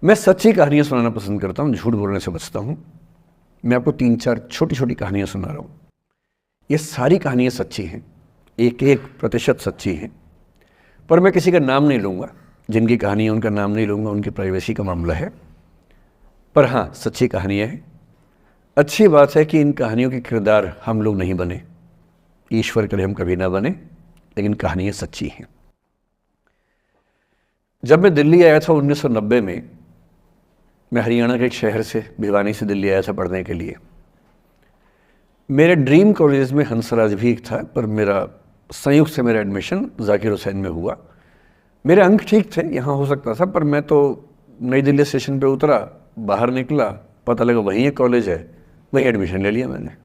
मैं सच्ची कहानियाँ सुनाना पसंद करता हूँ, झूठ बोलने से बचता हूँ। मैं आपको 3-4 छोटी-छोटी कहानियाँ सुना रहा हूँ। ये सारी कहानियाँ सच्ची हैं, एक-एक प्रतिशत सच्ची हैं, पर मैं किसी का नाम नहीं लूँगा। जिनकी कहानी है उनका नाम नहीं लूँगा, उनकी प्राइवेसी का मामला है। पर हाँ, सच्ची कहानियाँ हैं। अच्छी बात है कि इन कहानियों के किरदार हम लोग नहीं बने, ईश्वर करे हम कभी ना बने, लेकिन कहानियाँ सच्ची हैं। जब मैं दिल्ली आया था 1990 में, मैं हरियाणा के एक शहर से, भिवानी से दिल्ली आया था पढ़ने के लिए। मेरे ड्रीम कॉलेज में हंसराज भी एक था, पर मेरा संयुक्त से मेरा एडमिशन जाकिर हुसैन में हुआ। मेरे अंक ठीक थे, यहाँ हो सकता था, पर मैं तो नई दिल्ली स्टेशन पे उतरा, बाहर निकला, पता लगा वहीं एक कॉलेज है, वहीं एडमिशन ले लिया मैंने।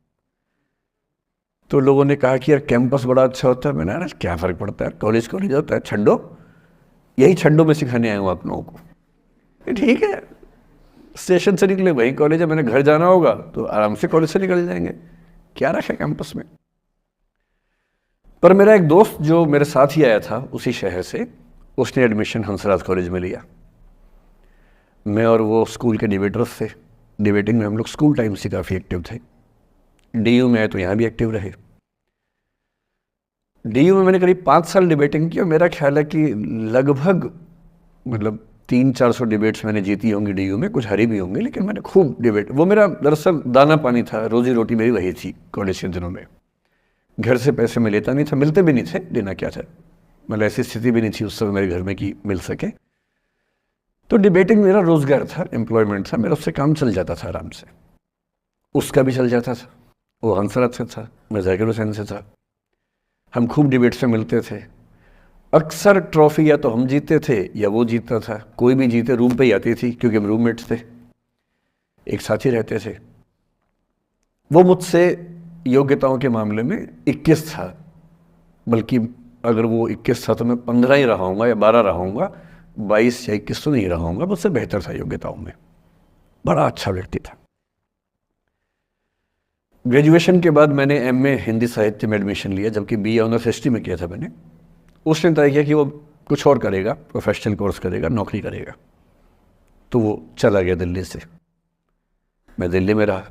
तो लोगों ने कहा कि यार कैंपस बड़ा अच्छा होता है। मैंने यार क्या फ़र्क पड़ता है, कॉलेज कॉलेज होता है, छड्डो, यही छड्डो में सिखाने आया हूँ आप लोगों को। ये ठीक है, स्टेशन से निकले वहीं कॉलेज है, मैंने घर जाना होगा तो आराम से कॉलेज से निकल जाएंगे, क्या रखा है कैंपस में। पर मेरा एक दोस्त जो मेरे साथ ही आया था उसी शहर से, उसने एडमिशन हंसराज कॉलेज में लिया। मैं और वो स्कूल के डिबेटर्स थे, डिबेटिंग में हम लोग स्कूल टाइम से काफ़ी एक्टिव थे। डीयू में आए तो यहाँ भी एक्टिव रहे। डीयू में मैंने करीब 5 साल डिबेटिंग की और मेरा ख्याल है कि लगभग 300-400 डिबेट्स मैंने जीती होंगी डीयू में, कुछ हारी भी होंगी, लेकिन मैंने खूब डिबेट, वो मेरा दरअसल दाना पानी था, रोजी रोटी मेरी वही थी कॉलेज के दिनों में। घर से पैसे मैं लेता नहीं था, मिलते भी नहीं थे, देना क्या था, मतलब ऐसी स्थिति भी नहीं थी उस समय मेरे घर में कि मिल सके। तो डिबेटिंग मेरा रोजगार था, एम्प्लॉयमेंट था, मेरा उससे काम चल जाता था आराम से। उसका भी चल जाता था, वो हंसराज से था, मैं जाकिर हुसैन से था। हम खूब डिबेट्स में मिलते थे। अक्सर ट्रॉफी या तो हम जीतते थे या वो जीतता था, कोई भी जीते रूम पे ही आती थी क्योंकि हम रूममेट्स थे, एक साथ ही रहते थे। वो मुझसे योग्यताओं के मामले में 21 था, बल्कि अगर वो 21 था तो मैं 15 ही रहा हूँगा या 12 रहा हूँगा, 22 या 21 तो नहीं रहा हूँगा, मुझसे बेहतर था योग्यताओं में, बड़ा अच्छा व्यक्ति था। ग्रेजुएशन के बाद मैंने एमए हिंदी साहित्य में एडमिशन लिया, जबकि बीए ऑनर्स हिस्ट्री में किया था मैंने। उसने तय किया कि वो कुछ और करेगा, प्रोफेशनल कोर्स करेगा, नौकरी करेगा, तो वो चला गया दिल्ली से। मैं दिल्ली में रहा।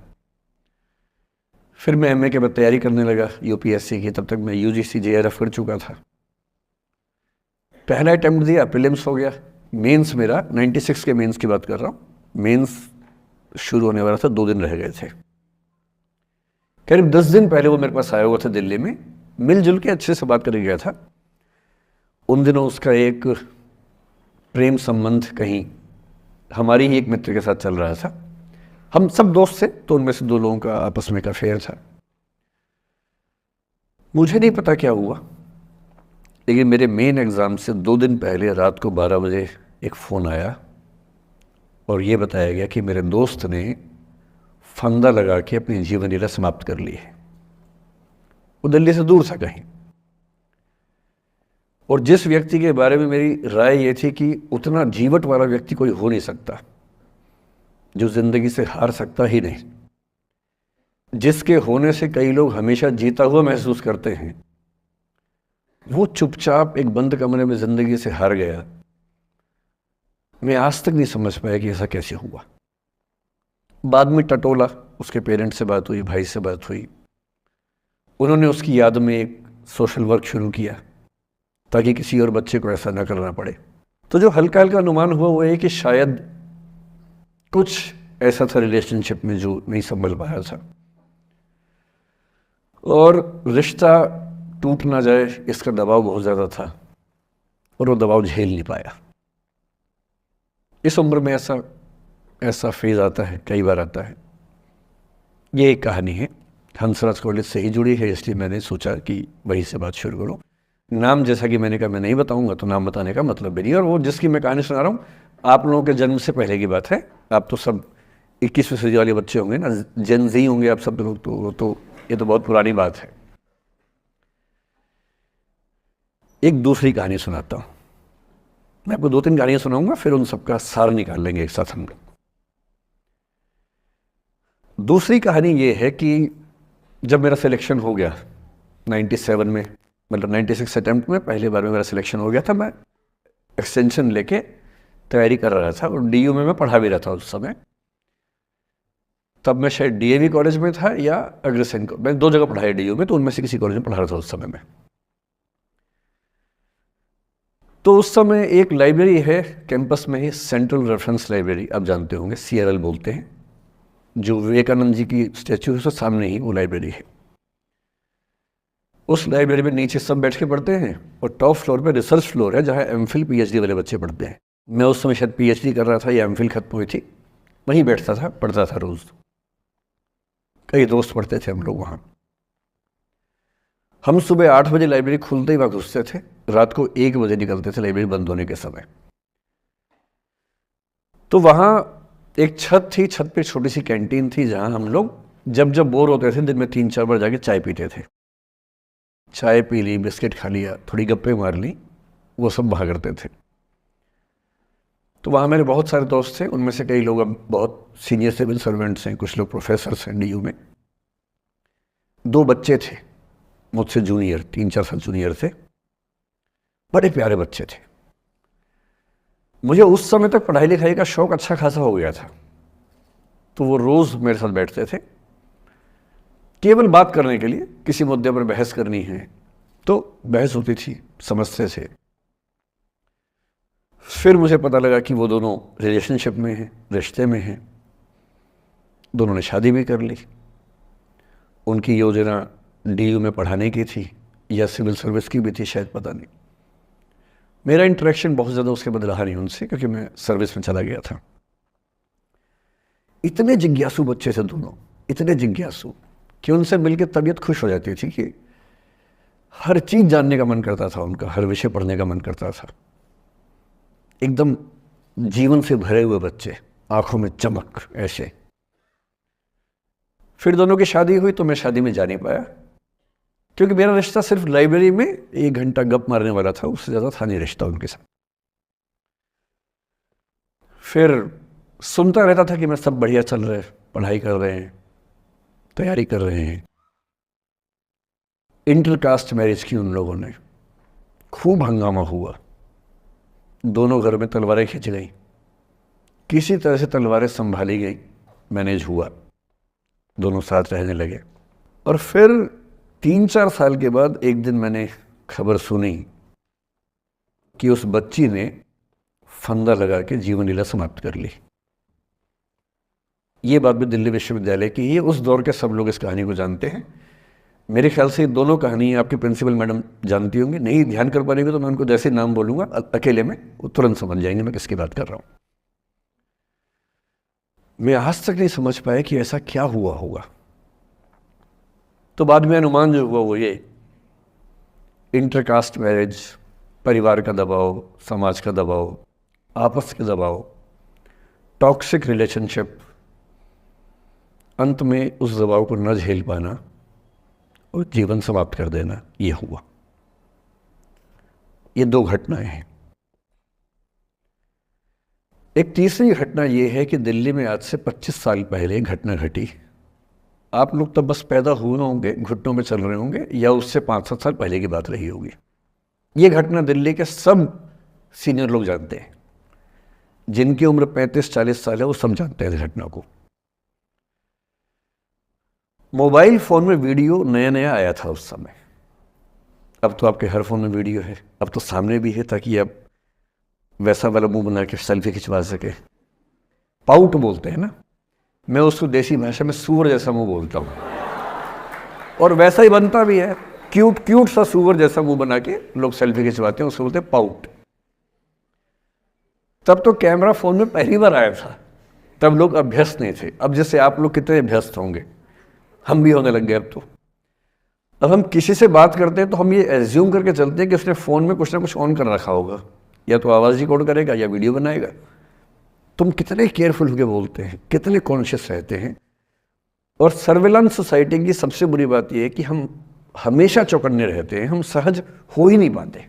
फिर मैं एमए के बाद तैयारी करने लगा यूपीएससी की। तब तक मैं यूजीसी जेआरएफ कर चुका था। पहला अटेम्प्ट दिया, प्रीलिम्स हो गया। मेंस मेरा 96 के मेंस की बात कर रहा हूँ, मेंस शुरू होने वाला था, 2 दिन रह गए थे। करीब 10 दिन पहले वो मेरे पास आया हुआ था दिल्ली में, मिलजुल के अच्छे से बात कर गया था। उन दिनों उसका एक प्रेम संबंध कहीं हमारी ही एक मित्र के साथ चल रहा था। हम सब दोस्त थे, तो उनमें से 2 लोगों का आपस में एक अफेयर था। मुझे नहीं पता क्या हुआ, लेकिन मेरे मेन एग्ज़ाम से 2 दिन पहले रात को 12 बजे एक फ़ोन आया और ये बताया गया कि मेरे दोस्त ने फंदा लगा के अपनी जीवन लीला समाप्त कर ली है। वो दिल्ली से दूर था कहीं, और जिस व्यक्ति के बारे में मेरी राय ये थी कि उतना जीवट वाला व्यक्ति कोई हो नहीं सकता, जो ज़िंदगी से हार सकता ही नहीं, जिसके होने से कई लोग हमेशा जीता हुआ महसूस करते हैं, वो चुपचाप एक बंद कमरे में ज़िंदगी से हार गया। मैं आज तक नहीं समझ पाया कि ऐसा कैसे हुआ। बाद में टटोला, उसके पेरेंट्स से बात हुई, भाई से बात हुई, उन्होंने उसकी याद में एक सोशल वर्क शुरू किया ताकि किसी और बच्चे को ऐसा ना करना पड़े। तो जो हल्का हल्का अनुमान हुआ वो ये कि शायद कुछ ऐसा था रिलेशनशिप में जो नहीं संभल पाया था, और रिश्ता टूट ना जाए इसका दबाव बहुत ज़्यादा था, और वो दबाव झेल नहीं पाया। इस उम्र में ऐसा फेज़ आता है, कई बार आता है। ये एक कहानी है, हंसराज कॉलेज से ही जुड़ी है, इसलिए मैंने सोचा कि वहीं से बात शुरू करूँ। नाम जैसा कि मैंने कहा मैं नहीं बताऊंगा, तो नाम बताने का मतलब भी नहीं। और वो जिसकी मैं कहानी सुना रहा हूँ, आप लोगों के जन्म से पहले की बात है। आप तो सब 21वीं सदी वाले बच्चे होंगे ना, जेन ज़ी होंगे आप सब लोग, तो ये तो बहुत पुरानी बात है। एक दूसरी कहानी सुनाता हूँ। मैं आपको 2-3 कहानियाँ सुनाऊंगा, फिर उन सबका सार निकाल लेंगे एक साथ हम लोग। दूसरी कहानी ये है कि जब मेरा सिलेक्शन हो गया 97 में, मतलब 96 अटेम्प्ट में पहली बार में मेरा सिलेक्शन हो गया था, मैं एक्सटेंशन लेके तैयारी कर रहा था और डीयू में मैं पढ़ा भी रहा था उस समय। तब मैं शायद डीएवी कॉलेज में था या अग्रसेन को, मैं 2 जगह पढ़ा है डीयू में, तो उनमें से किसी कॉलेज में पढ़ा रहा था उस समय में। तो उस समय एक लाइब्रेरी है कैंपस में ही, सेंट्रल रेफरेंस लाइब्रेरी, आप जानते होंगे, CRL बोलते हैं, जो विवेकानंद जी की स्टैचू है उसके सामने ही वो लाइब्रेरी है। उस लाइब्रेरी में नीचे सब बैठ के पढ़ते हैं और टॉप फ्लोर पे रिसर्च फ्लोर है जहाँ MPhil PhD वाले बच्चे पढ़ते हैं। मैं उस समय शायद PhD कर रहा था या MPhil खत्म हुई थी, वहीं बैठता था, पढ़ता था रोज़। कई दोस्त पढ़ते थे हम लोग वहाँ। हम सुबह 8 बजे लाइब्रेरी खुलते ही वहाँ घुसते थे, रात को 1 बजे निकलते थे लाइब्रेरी बंद होने के समय। तो वहाँ एक छत थी, छत पे छोटी सी कैंटीन थी जहाँ हम लोग जब जब बोर होते थे दिन में 3-4 बार जाके चाय पीते थे। चाय पी ली, बिस्किट खा लिया, थोड़ी गप्पे मार ली, वो सब वहाँ करते थे। तो वहाँ मेरे बहुत सारे दोस्त थे, उनमें से कई लोग अब बहुत सीनियर सिविल सर्वेंट्स हैं, कुछ लोग प्रोफेसर्स हैं डीयू में। 2 बच्चे थे मुझसे जूनियर, 3-4 साल जूनियर थे, बड़े प्यारे बच्चे थे। मुझे उस समय तक पढ़ाई लिखाई का शौक अच्छा खासा हो गया था, तो वो रोज़ मेरे साथ बैठते थे केवल बात करने के लिए। किसी मुद्दे पर बहस करनी है तो बहस होती थी, समझते थे। फिर मुझे पता लगा कि वो दोनों रिलेशनशिप में हैं, रिश्ते में हैं, दोनों ने शादी भी कर ली। उनकी योजना डीयू में पढ़ाने की थी या सिविल सर्विस की भी थी, शायद, पता नहीं। मेरा इंटरेक्शन बहुत ज़्यादा उसके बाद रहा नहीं उनसे, क्योंकि मैं सर्विस में चला गया था। इतने जिज्ञासु बच्चे थे दोनों, इतने जिज्ञासु कि उनसे मिलकर तबीयत खुश हो जाती थी, कि हर चीज़ जानने का मन करता था उनका, हर विषय पढ़ने का मन करता था। एकदम जीवन से भरे हुए बच्चे, आंखों में चमक ऐसे। फिर दोनों की शादी हुई तो मैं शादी में जा नहीं पाया, क्योंकि मेरा रिश्ता सिर्फ लाइब्रेरी में 1 घंटा गप मारने वाला था, उससे ज़्यादा था नहीं रिश्ता उनके साथ। फिर सुनता रहता था कि मैं सब बढ़िया चल रहे, पढ़ाई कर रहे हैं, तैयारी कर रहे हैं। इंटरकास्ट मैरिज की उन लोगों ने, खूब हंगामा हुआ, दोनों घर में तलवारें खिंच गई, किसी तरह से तलवारें संभाली गई, मैनेज हुआ, दोनों साथ रहने लगे। और फिर 3-4 साल के बाद एक दिन मैंने खबर सुनी कि उस बच्ची ने फंदा लगा के जीवन लीला समाप्त कर ली। ये बात भी दिल्ली विश्वविद्यालय की है, उस दौर के सब लोग इस कहानी को जानते हैं। मेरे ख्याल से ये दोनों कहानी आपके प्रिंसिपल मैडम जानती होंगी, नहीं ध्यान कर पाएंगे तो मैं उनको जैसे नाम बोलूँगा अकेले में वो तुरंत समझ जाएंगे मैं किसकी बात कर रहा हूँ। मैं आज तक नहीं समझ पाया कि ऐसा क्या हुआ होगा। तो बाद में अनुमान जो हुआ वो ये, इंटरकास्ट मैरिज, परिवार का दबाव, समाज का दबाव, आपस के दबाव, टॉक्सिक रिलेशनशिप, अंत में उस दबाव को न झेल पाना और जीवन समाप्त कर देना, ये हुआ। ये 2 घटनाएं हैं। एक तीसरी घटना ये है कि दिल्ली में आज से 25 साल पहले घटना घटी। आप लोग तब बस पैदा हुए होंगे, घुटनों में चल रहे होंगे, या उससे 5-7 साल पहले की बात रही होगी। ये घटना दिल्ली के सब सीनियर लोग जानते हैं, जिनकी उम्र 35-40 साल है वो सब जानते हैं इस घटना को। मोबाइल फ़ोन में वीडियो नया नया आया था उस समय। अब तो आपके हर फ़ोन में वीडियो है, अब तो सामने भी है, ताकि आप वैसा वाला मुंह बना के सेल्फी खिंचवा सके। पाउट बोलते हैं ना, मैं उसको देसी भाषा में सूअर जैसा मुंह बोलता हूँ, और वैसा ही बनता भी है, क्यूट क्यूट सा सूअर जैसा मुंह बना के लोग सेल्फी खिंचवाते हैं, उसको बोलते हैं पाउट। तब तो कैमरा फ़ोन में पहली बार आया था, तब लोग अभ्यस्त नहीं थे। अब जैसे आप लोग कितने अभ्यस्त होंगे, हम भी होने लग गए अब हम किसी से बात करते हैं तो हम ये एज्यूम करके चलते हैं कि उसने फ़ोन में कुछ ना कुछ ऑन कर रखा होगा, या तो आवाज़ रिकॉर्ड करेगा या वीडियो बनाएगा। तुम कितने केयरफुल होकर बोलते हैं, कितने कॉन्शियस रहते हैं। और सर्विलांस सोसाइटी की सबसे बुरी बात यह है कि हम हमेशा चौकन्ने रहते हैं, हम सहज हो ही नहीं पाते।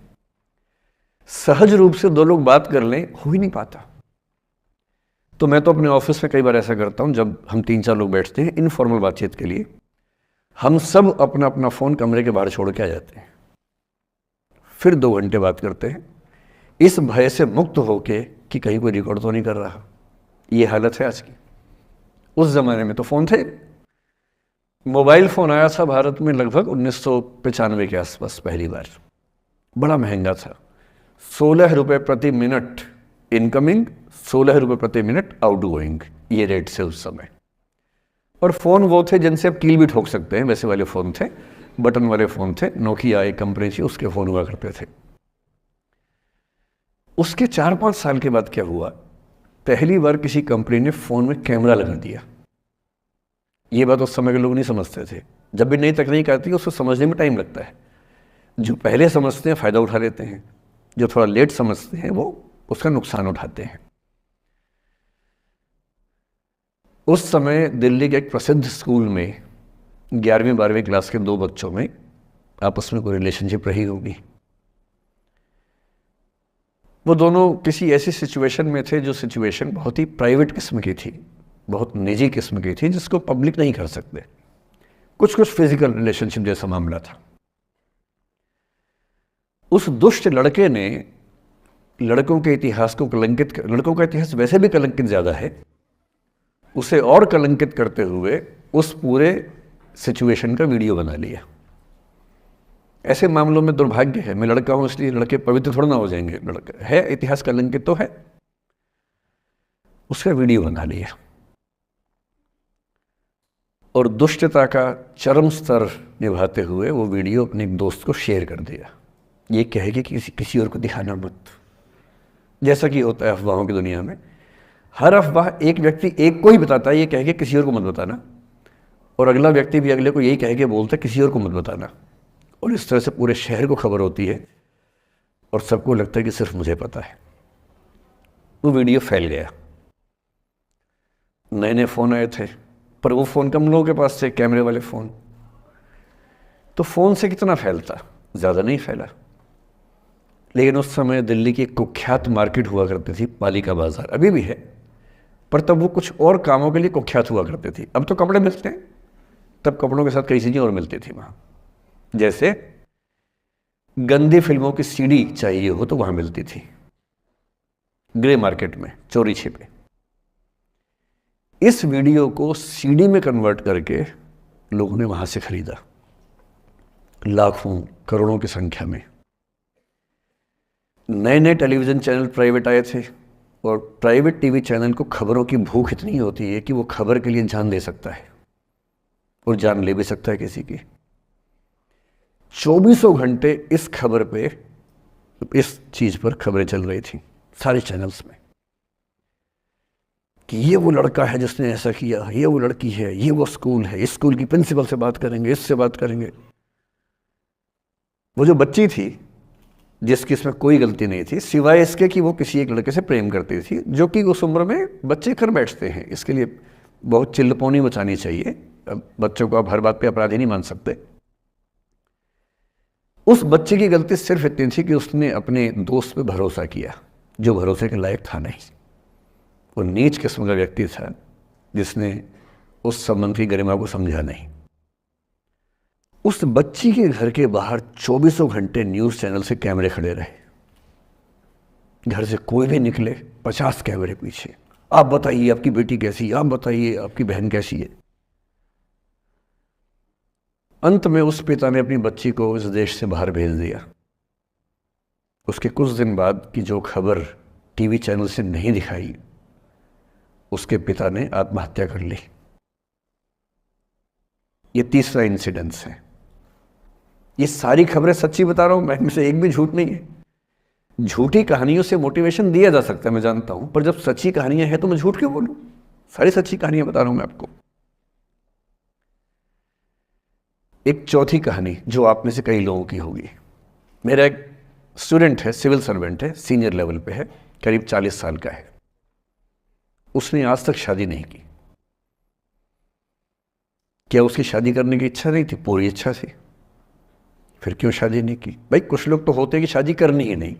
सहज रूप से 2 लोग बात कर लें, हो ही नहीं पाता। तो मैं तो अपने ऑफिस में कई बार ऐसा करता हूँ, जब हम 3-4 लोग बैठते हैं इनफॉर्मल बातचीत के लिए, हम सब अपना अपना फ़ोन कमरे के बाहर छोड़ के आ जाते हैं, फिर 2 घंटे बात करते हैं, इस भय से मुक्त होके कि कहीं कोई रिकॉर्ड तो नहीं कर रहा। ये हालत है आज की। उस ज़माने में तो फ़ोन थे। मोबाइल फ़ोन आया था भारत में लगभग 1995 के आसपास पहली बार। बड़ा महंगा था, 16 रुपये प्रति मिनट इनकमिंग, 16 रुपये प्रति मिनट आउटगोइंग, ये रेट से उस समय। और फ़ोन वो थे जिनसे आप कील भी ठोक सकते हैं, वैसे वाले फ़ोन थे, बटन वाले फ़ोन थे। नोकिया एक कंपनी थी, उसके फ़ोन हुआ करते थे। उसके 4-5 साल के बाद क्या हुआ, पहली बार किसी कंपनी ने फ़ोन में कैमरा लगा दिया। ये बात उस समय के लोग नहीं समझते थे। जब भी नई तकनीक आती है उसको समझने में टाइम लगता है। जो पहले समझते हैं फ़ायदा उठा लेते हैं, जो थोड़ा लेट समझते हैं वो उसका नुकसान उठाते हैं। उस समय दिल्ली के एक प्रसिद्ध स्कूल में 11वीं-12वीं क्लास के 2 बच्चों में आपस में कोई रिलेशनशिप रही होगी। वो दोनों किसी ऐसी सिचुएशन में थे जो सिचुएशन बहुत ही प्राइवेट किस्म की थी, बहुत निजी किस्म की थी, जिसको पब्लिक नहीं कर सकते। कुछ फिजिकल रिलेशनशिप जैसा मामला था। उस दुष्ट लड़के ने लड़कों के इतिहास को कलंकित, लड़कों का इतिहास वैसे भी कलंकित ज़्यादा है, उसे और कलंकित करते हुए उस पूरे सिचुएशन का वीडियो बना लिया। ऐसे मामलों में दुर्भाग्य है, मैं लड़का हूं इसलिए लड़के पवित्र थोड़ा ना हो जाएंगे। लड़का है, इतिहास कलंकित तो है, उसका वीडियो बना लिया और दुष्टता का चरम स्तर निभाते हुए वो वीडियो अपने एक दोस्त को शेयर कर दिया। ये कहे कि किसी और को दिखाना मत, जैसा कि होता है अफवाहों की दुनिया में। हर अफवाह एक व्यक्ति एक को ही बताता है, ये कह के किसी और को मत बताना, और अगला व्यक्ति भी अगले को यही कह के बोलता है किसी और को मत बताना। और इस तरह से पूरे शहर को खबर होती है और सबको लगता है कि सिर्फ मुझे पता है। वो वीडियो फैल गया। नए नए फ़ोन आए थे, पर वो फ़ोन कम लोगों के पास थे, कैमरे वाले फ़ोन। तो फ़ोन से कितना फैलता, ज़्यादा नहीं फैला। लेकिन उस समय दिल्ली की एक कुख्यात मार्केट हुआ करती थी, पालिका बाज़ार, अभी भी है, पर तब वो कुछ और कामों के लिए कुख्यात हुआ करती थी। अब तो कपड़े मिलते हैं, तब कपड़ों के साथ कई चीज़ें और मिलती थी वहाँ। जैसे गंदी फिल्मों की सीडी चाहिए हो तो वहाँ मिलती थी, ग्रे मार्केट में, चोरी छिपे। इस वीडियो को सीडी में कन्वर्ट करके लोगों ने वहाँ से खरीदा, लाखों करोड़ों की संख्या में। नए नए टेलीविज़न चैनल प्राइवेट आए थे, और प्राइवेट टीवी चैनल को खबरों की भूख इतनी होती है कि वो खबर के लिए जान दे सकता है और जान ले भी सकता है किसी की। 24 घंटे इस खबर पे, इस चीज़ पर खबरें चल रही थी सारे चैनल्स में कि ये वो लड़का है जिसने ऐसा किया, ये वो लड़की है, ये वो स्कूल है, इस स्कूल की प्रिंसिपल से बात करेंगे, इससे बात करेंगे। वो जो बच्ची थी जिसकी इसमें कोई गलती नहीं थी, सिवाय इसके कि वो किसी एक लड़के से प्रेम करती थी, जो कि उस उम्र में बच्चे कर बैठते हैं। इसके लिए बहुत चिल्लपौनी मचानी चाहिए। बच्चों को आप हर बात पे अपराधी नहीं मान सकते। उस बच्चे की गलती सिर्फ इतनी थी कि उसने अपने दोस्त पे भरोसा किया, जो भरोसे के लायक था नहीं। वो नीच किस्म का व्यक्ति था जिसने उस संबंध की गरिमा को समझा नहीं। उस बच्ची के घर के बाहर 24 घंटे न्यूज़ चैनल से कैमरे खड़े रहे। घर से कोई भी निकले 50 कैमरे पीछे, आप बताइए आपकी बेटी कैसी है, आप बताइए आपकी बहन कैसी है। अंत में उस पिता ने अपनी बच्ची को इस देश से बाहर भेज दिया। उसके कुछ दिन बाद की जो खबर टीवी चैनल से नहीं दिखाई, उसके पिता ने आत्महत्या कर ली। ये तीसरा इंसिडेंस है। ये सारी खबरें सच्ची बता रहा हूं मैं, इनमें से एक भी झूठ नहीं है। झूठी कहानियों से मोटिवेशन दिया जा सकता है, मैं जानता हूं, पर जब सच्ची कहानियां हैं तो मैं झूठ क्यों बोलूं? सारी सच्ची कहानियां बता रहा हूं मैं आपको। एक चौथी कहानी जो आप में से कई लोगों की होगी। मेरा एक स्टूडेंट है, सिविल सर्वेंट है, सीनियर लेवल पे है, करीब 40 साल का है। उसने आज तक शादी नहीं की। क्या उसकी शादी करने की इच्छा नहीं थी? पूरी इच्छा थी। फिर क्यों शादी नहीं की? भाई कुछ लोग तो होते हैं कि शादी करनी ही नहीं,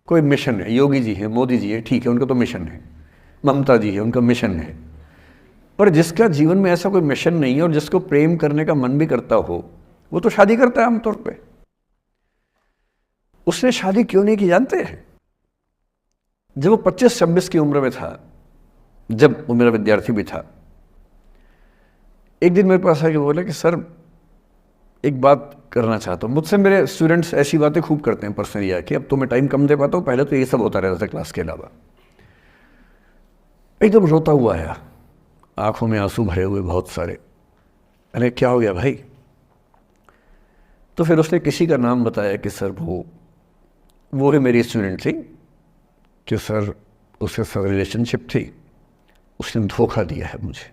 कोई मिशन है। योगी जी है, मोदी जी है, ठीक है, उनका तो मिशन है। ममता जी है, उनका मिशन है। पर जिसका जीवन में ऐसा कोई मिशन नहीं है और जिसको प्रेम करने का मन भी करता हो, वो तो शादी करता है आमतौर पे। उसने शादी क्यों नहीं की जानते हैं? जब वो 25-26 की उम्र में था, जब वो मेरा विद्यार्थी भी था, एक दिन मेरे पास आके बोला कि सर एक बात करना चाहता हूँ। मुझसे मेरे स्टूडेंट्स ऐसी बातें खूब करते हैं पर्सनली आके, अब तो मैं टाइम कम दे पाता हूँ, पहले तो ये सब होता रहता था क्लास के अलावा। एकदम रोता हुआ आया, आंखों में आंसू भरे हुए बहुत सारे। अरे क्या हो गया भाई? तो फिर उसने किसी का नाम बताया कि सर वो ही मेरी स्टूडेंट थी, कि सर उसके साथ रिलेशनशिप थी, उसने धोखा दिया है मुझे।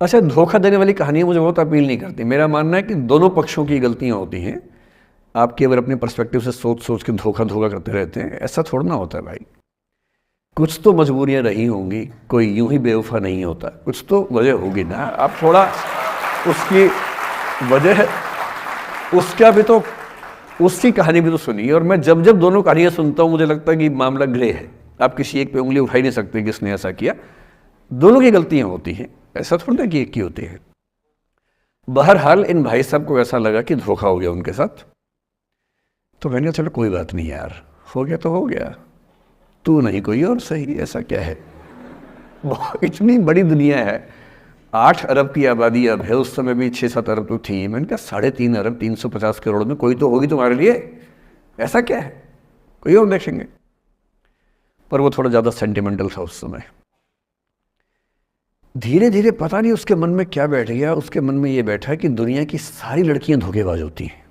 अच्छा, धोखा देने वाली कहानियाँ मुझे बहुत अपील नहीं करती। मेरा मानना है कि दोनों पक्षों की गलतियाँ होती हैं। आप केवल अपने पर्सपेक्टिव से सोच सोच के धोखा करते रहते हैं, ऐसा थोड़ा ना होता है भाई। कुछ तो मजबूरियाँ रही होंगी, कोई यूं ही बेवफा नहीं होता, कुछ तो वजह होगी ना। आप थोड़ा उसकी वजह, उसका भी तो, उसकी कहानी भी तो सुनिए। और मैं जब जब दोनों कहानियाँ सुनता हूँ मुझे लगता है कि मामला ग्रे है। आप किसी एक पे उंगली उठा ही नहीं सकते कि इसने ऐसा किया। दोनों की गलतियाँ होती हैं, ऐसा थोड़ा कि एक की होती है। बहरहाल इन भाई साहब को ऐसा लगा कि धोखा हो गया उनके साथ। तो मैंने कहा चलो कोई बात नहीं यार, हो गया तो हो गया, तू नहीं कोई और सही, ऐसा क्या है। इतनी बड़ी दुनिया है, 8 अरब की आबादी अब है, उस समय भी 6-7 अरब तो थी। मैंने कहा 3.5 अरब 350 करोड़ में कोई तो होगी तुम्हारे लिए, ऐसा क्या है, कोई और देखेंगे। पर वो थोड़ा ज़्यादा सेंटिमेंटल था उस समय। धीरे धीरे पता नहीं उसके मन में क्या बैठ गया, उसके मन में ये बैठा कि दुनिया की सारी लड़कियां धोखेबाज होती हैं।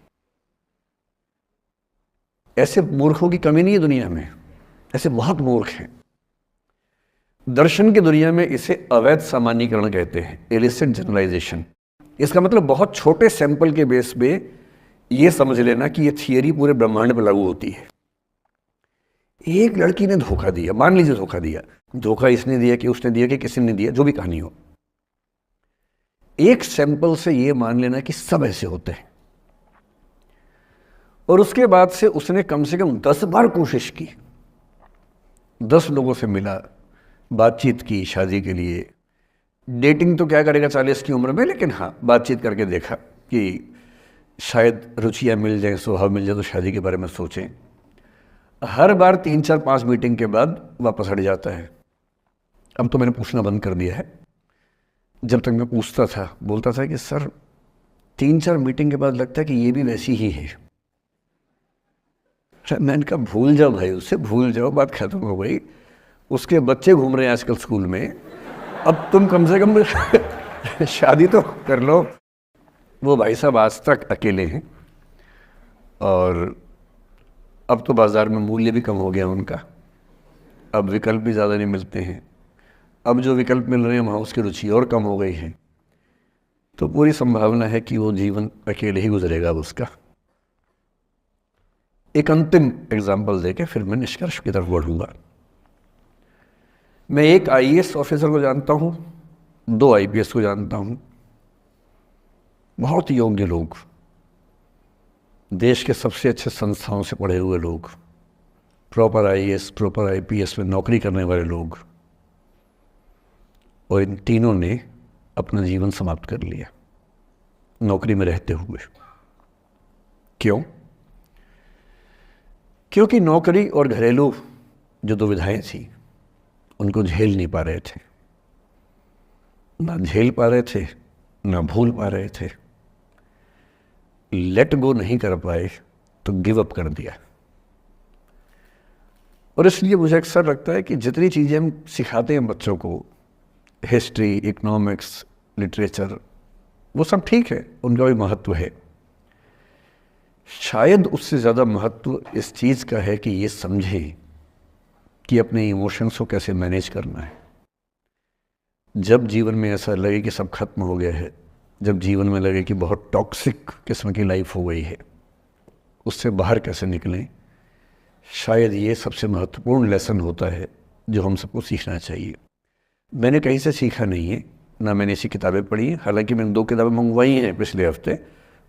ऐसे मूर्खों की कमी नहीं है दुनिया में, ऐसे बहुत मूर्ख हैं। दर्शन की दुनिया में इसे अवैध सामान्यीकरण कहते हैं, इलिसिट जनरलाइजेशन। इसका मतलब बहुत छोटे सैंपल के बेस पे ये समझ लेना कि ये थियरी पूरे ब्रह्मांड पर लागू होती है। एक लड़की ने धोखा दिया, मान लीजिए धोखा दिया, धोखा इसने दिया कि उसने दिया कि किसी ने दिया, जो भी कहानी हो, एक सैंपल से ये मान लेना कि सब ऐसे होते हैं। और उसके बाद से उसने कम से कम 10 बार कोशिश की, 10 लोगों से मिला, बातचीत की शादी के लिए। डेटिंग तो क्या करेगा 40 की उम्र में, लेकिन हाँ बातचीत करके देखा कि शायद रुचियाँ मिल जाएं, स्वभाव मिल जाए तो शादी के बारे में सोचें। हर बार 3-4-5 मीटिंग के बाद वापस हट जाता है। अब तो मैंने पूछना बंद कर दिया है। जब तक मैं पूछता था, बोलता था कि सर 3-4 मीटिंग के बाद लगता है कि ये भी वैसी ही है। मैंने कहा भूल जाओ भाई, उससे भूल जाओ, बात खत्म हो गई। उसके बच्चे घूम रहे हैं आजकल स्कूल में, अब तुम कम से कम शादी तो कर लो। वो भाई साहब आज तक अकेले हैं, और अब तो बाज़ार में मूल्य भी कम हो गया उनका, अब विकल्प भी ज़्यादा नहीं मिलते हैं। अब जो विकल्प मिल रहे हैं वहाँ उसकी रुचि और कम हो गई है। तो पूरी संभावना है कि वो जीवन अकेले ही गुजरेगा अब उसका। एक अंतिम एग्जाम्पल देके फिर मैं निष्कर्ष की तरफ बढ़ूँगा। मैं एक IAS ऑफिसर को जानता हूँ, 2 IPS को जानता हूँ, बहुत योग्य लोग, देश के सबसे अच्छे संस्थाओं से पढ़े हुए लोग, प्रॉपर IAS प्रॉपर IPS में नौकरी करने वाले लोग, और इन तीनों ने अपना जीवन समाप्त कर लिया नौकरी में रहते हुए। क्यों? क्योंकि नौकरी और घरेलू जो दुविधाएं थी उनको झेल नहीं पा रहे थे, ना झेल पा रहे थे, ना भूल पा रहे थे। लेट गो नहीं कर पाए तो गिव अप कर दिया। और इसलिए मुझे अक्सर लगता है कि जितनी चीज़ें हम सिखाते हैं बच्चों को, हिस्ट्री, इकोनॉमिक्स, लिटरेचर, वो सब ठीक है, उनका भी महत्व है। शायद उससे ज़्यादा महत्व इस चीज़ का है कि ये समझें कि अपने इमोशंस को कैसे मैनेज करना है। जब जीवन में ऐसा लगे कि सब खत्म हो गया है, जब जीवन में लगे कि बहुत टॉक्सिक किस्म की लाइफ हो गई है, उससे बाहर कैसे निकलें, शायद ये सबसे महत्वपूर्ण लेसन होता है जो हम सबको सीखना चाहिए। मैंने कहीं से सीखा नहीं है, ना मैंने ऐसी किताबें पढ़ी हैं। हालांकि मैंने 2 किताबें मंगवाई हैं पिछले हफ्ते,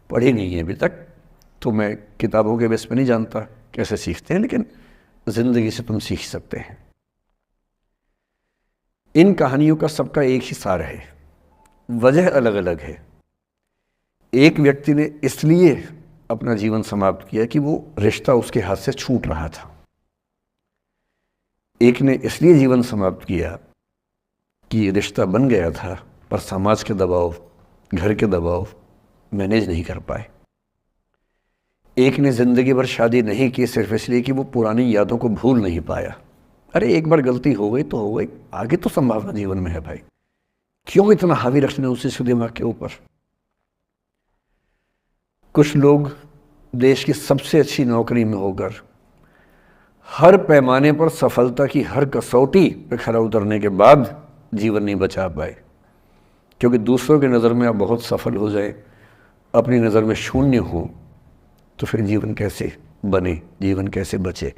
पढ़ी नहीं है अभी तक, तो मैं किताबों के बेस पे नहीं जानता कैसे सीखते हैं, लेकिन ज़िंदगी से तुम सीख सकते हैं। इन कहानियों का सबका एक ही सार है, वजह अलग अलग है। एक व्यक्ति ने इसलिए अपना जीवन समाप्त किया कि वो रिश्ता उसके हाथ से छूट रहा था। एक ने इसलिए जीवन समाप्त किया कि रिश्ता बन गया था पर समाज के दबाव, घर के दबाव मैनेज नहीं कर पाए। एक ने ज़िंदगी भर शादी नहीं की सिर्फ इसलिए कि वो पुरानी यादों को भूल नहीं पाया। अरे एक बार गलती हो गई तो हो गई, आगे तो संभावना जीवन में है भाई, क्यों इतना हावी रखना उसी दिमाग के ऊपर। कुछ लोग देश की सबसे अच्छी नौकरी में होकर हर पैमाने पर सफलता की हर कसौटी पे खरा उतरने के बाद जीवन नहीं बचा पाए, क्योंकि दूसरों की नज़र में आप बहुत सफल हो जाए, अपनी नज़र में शून्य हो, तो फिर जीवन कैसे बने, जीवन कैसे बचे।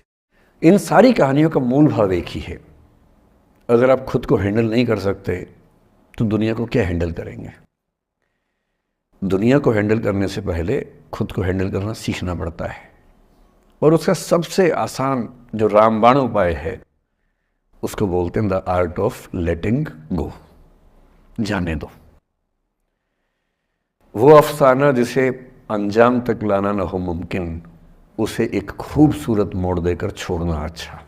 इन सारी कहानियों का मूल भाव एक ही है, अगर आप खुद को हैंडल नहीं कर सकते तो दुनिया को क्या हैंडल करेंगे। दुनिया को हैंडल करने से पहले खुद को हैंडल करना सीखना पड़ता है, और उसका सबसे आसान जो रामबाण उपाय है उसको बोलते हैं द आर्ट ऑफ लेटिंग गो, जाने दो। वो अफसाना जिसे अंजाम तक लाना न हो मुमकिन, उसे एक खूबसूरत मोड़ देकर छोड़ना अच्छा।